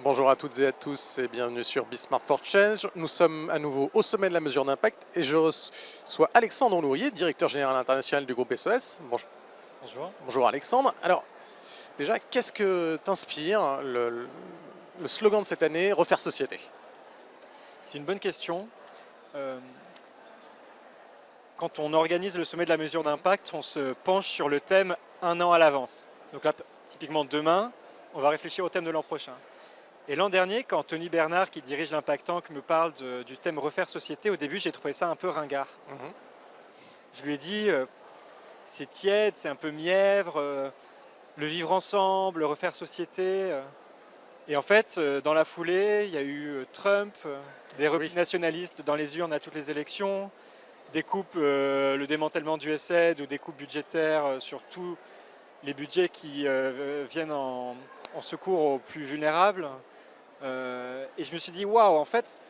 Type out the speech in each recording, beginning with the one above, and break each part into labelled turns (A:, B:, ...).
A: Bonjour à toutes et à tous et bienvenue sur Be Smart for Change. Nous sommes à nouveau au sommet de la mesure d'impact et je reçois Alexandre Lourier, directeur général international du groupe SOS. Bonjour.
B: Bonjour.
A: Bonjour Alexandre. Alors déjà, qu'est-ce que t'inspire le slogan de cette année, refaire société?
B: C'est une bonne question. Quand on organise le sommet de la mesure d'impact, on se penche sur le thème un an à l'avance. Donc là, typiquement demain, on va réfléchir au thème de l'an prochain. Et l'an dernier, quand Tony Bernard, qui dirige l'Impact Tank, me parle du thème refaire société, au début j'ai trouvé ça un peu ringard. Je lui ai dit, c'est tiède, c'est un peu mièvre, le vivre ensemble, le refaire société. Et en fait, dans la foulée, il y a eu Trump, des replis nationalistes dans les urnes à toutes les élections, des coupes, le démantèlement du USAID ou des coupes budgétaires sur tous les budgets qui viennent en secours aux plus vulnérables. Et je me suis dit, waouh, en fait,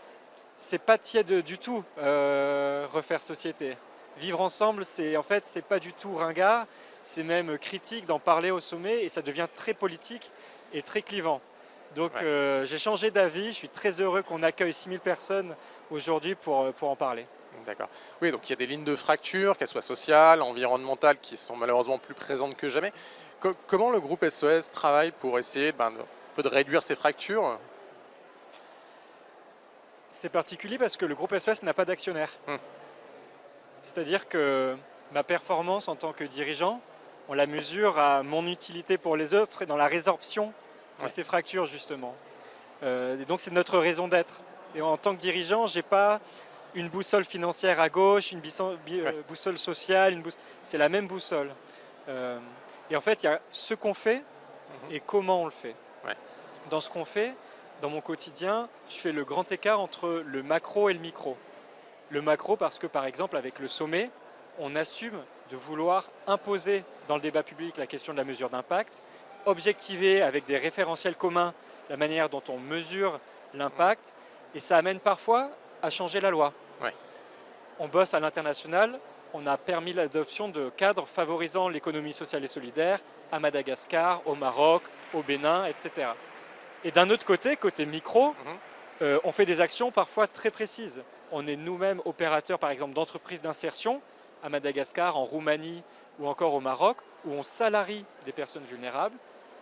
B: c'est pas tiède du tout, refaire société. Vivre ensemble, en fait, c'est pas du tout ringard, c'est même critique d'en parler au sommet et ça devient très politique et très clivant. Donc j'ai changé d'avis, je suis très heureux qu'on accueille 6000 personnes aujourd'hui pour en parler.
A: D'accord. Oui, donc il y a des lignes de fracture, qu'elles soient sociales, environnementales, qui sont malheureusement plus présentes que jamais. Comment le groupe SOS travaille pour essayer de réduire ces fractures?
B: C'est particulier parce que le groupe SOS n'a pas d'actionnaire. C'est-à-dire que ma performance en tant que dirigeant, on la mesure à mon utilité pour les autres et dans la résorption de ces fractures justement. Et donc c'est notre raison d'être. Et en tant que dirigeant, je n'ai pas une boussole financière à gauche, une boussole sociale, c'est la même boussole. Et en fait, il y a ce qu'on fait et comment on le fait. Dans ce qu'on fait, dans mon quotidien, je fais le grand écart entre le macro et le micro. Le macro parce que par exemple avec le sommet, on assume de vouloir imposer dans le débat public la question de la mesure d'impact, objectiver avec des référentiels communs la manière dont on mesure l'impact, et ça amène parfois à changer la loi. On bosse à l'international, on a permis l'adoption de cadres favorisant l'économie sociale et solidaire à Madagascar, au Maroc, au Bénin, etc. Et d'un autre côté, côté micro, on fait des actions parfois très précises. On est nous-mêmes opérateurs, par exemple, d'entreprises d'insertion à Madagascar, en Roumanie ou encore au Maroc, où on salarie des personnes vulnérables,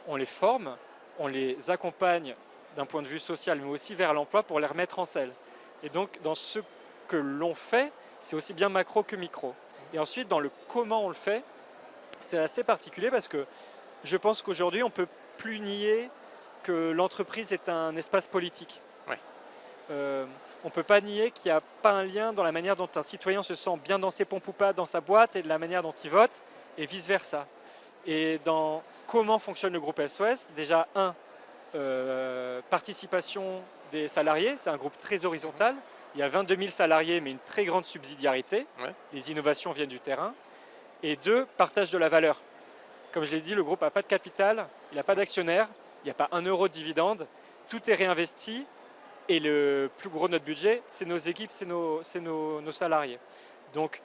B: on les forme, on les accompagne d'un point de vue social, mais aussi vers l'emploi pour les remettre en selle. Et donc, dans ce que l'on fait, c'est aussi bien macro que micro. Et ensuite, dans le comment on le fait, c'est assez particulier parce que je pense qu'aujourd'hui, on ne peut plus nier que l'entreprise est un espace politique. On ne peut pas nier qu'il n'y a pas un lien dans la manière dont un citoyen se sent bien dans ses pompes ou pas dans sa boîte et de la manière dont il vote, et vice-versa. Et dans comment fonctionne le groupe SOS, déjà, participation des salariés, c'est un groupe très horizontal. Il y a 22 000 salariés, mais une très grande subsidiarité. Les innovations viennent du terrain. Et 2, partage de la valeur. Comme je l'ai dit, le groupe n'a pas de capital, il n'a pas d'actionnaire, il n'y a pas un euro de dividende. Tout est réinvesti. Et le plus gros de notre budget, c'est nos équipes, c'est nos salariés. Donc,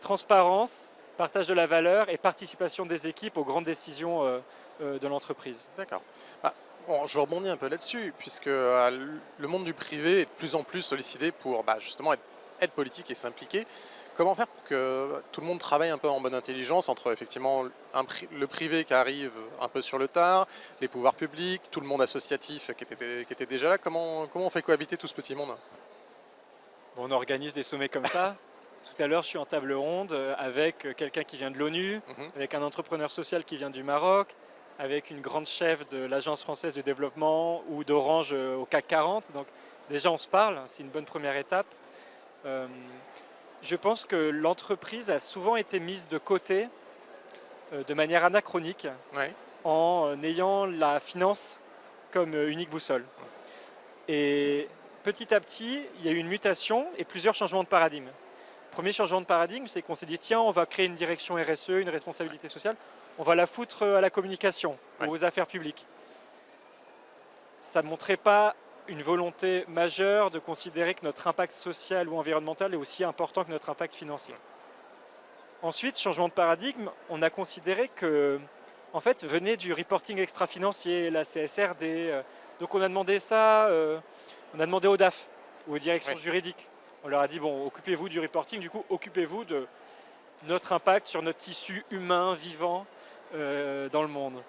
B: transparence, partage de la valeur et participation des équipes aux grandes décisions de l'entreprise.
A: D'accord. Je rebondis un peu là-dessus, puisque le monde du privé est de plus en plus sollicité pour justement être politique et s'impliquer. Comment faire pour que tout le monde travaille un peu en bonne intelligence entre effectivement le privé qui arrive un peu sur le tard, les pouvoirs publics, tout le monde associatif qui était déjà là? Comment on fait cohabiter tout ce petit monde?
B: On organise des sommets comme ça. Tout à l'heure, je suis en table ronde avec quelqu'un qui vient de l'ONU, avec un entrepreneur social qui vient du Maroc, avec une grande chef de l'Agence française de développement ou d'Orange au CAC 40. Donc déjà, on se parle, c'est une bonne première étape. Je pense que l'entreprise a souvent été mise de côté de manière anachronique en ayant la finance comme unique boussole. Et petit à petit, il y a eu une mutation et plusieurs changements de paradigme. Premier changement de paradigme, c'est qu'on s'est dit tiens, on va créer une direction RSE, une responsabilité sociale, on va la foutre à la communication ou aux affaires publiques. Ça ne montrait pas une volonté majeure de considérer que notre impact social ou environnemental est aussi important que notre impact financier. Ensuite, changement de paradigme, on a considéré que, en fait, venait du reporting extra-financier, la CSRD. Donc on a demandé ça, on a demandé au DAF, ou aux directions
A: Oui.
B: juridiques. On leur a dit, bon, occupez-vous du reporting, du coup, occupez-vous de notre impact sur notre tissu humain, vivant, dans le monde.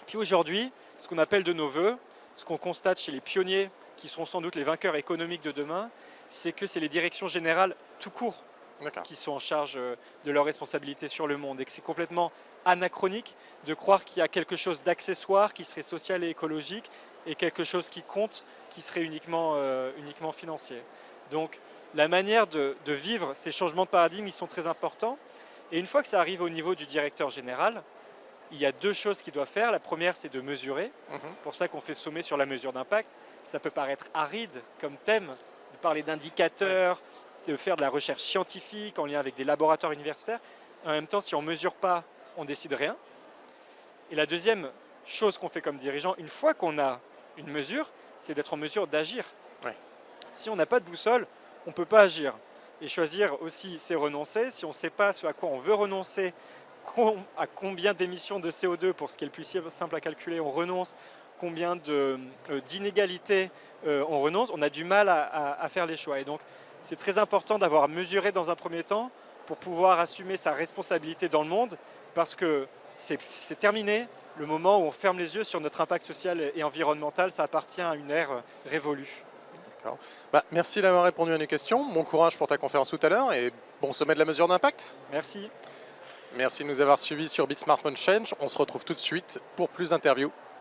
B: Puis aujourd'hui, ce qu'on appelle de nos voeux, ce qu'on constate chez les pionniers, qui seront sans doute les vainqueurs économiques de demain, c'est que c'est les directions générales tout court
A: D'accord.
B: qui sont en charge de leurs responsabilités sur le monde et que c'est complètement anachronique de croire qu'il y a quelque chose d'accessoire qui serait social et écologique et quelque chose qui compte qui serait uniquement financier. Donc la manière de vivre ces changements de paradigme, ils sont très importants. Et une fois que ça arrive au niveau du directeur général, il y a deux choses qu'il doit faire. La première, c'est de mesurer.
A: Mhm.
B: C'est pour ça qu'on fait sommet sur la mesure d'impact. Ça peut paraître aride comme thème, de parler d'indicateurs, de faire de la recherche scientifique en lien avec des laboratoires universitaires. En même temps, si on ne mesure pas, on ne décide rien. Et la deuxième chose qu'on fait comme dirigeant, une fois qu'on a une mesure, c'est d'être en mesure d'agir.
A: Ouais.
B: Si on n'a pas de boussole, on ne peut pas agir. Et choisir aussi, c'est renoncer. Si on ne sait pas ce à quoi on veut renoncer, à combien d'émissions de CO2, pour ce qui est le plus simple à calculer, on renonce, combien d'inégalités on renonce, on a du mal à faire les choix. Et donc, c'est très important d'avoir mesuré dans un premier temps pour pouvoir assumer sa responsabilité dans le monde, parce que c'est terminé. Le moment où on ferme les yeux sur notre impact social et environnemental, ça appartient à une ère révolue.
A: D'accord. Merci d'avoir répondu à nos questions. Bon courage pour ta conférence tout à l'heure et bon sommet de la mesure d'impact.
B: Merci.
A: Merci de nous avoir suivis sur Bit Smartphone Change. On se retrouve tout de suite pour plus d'interviews.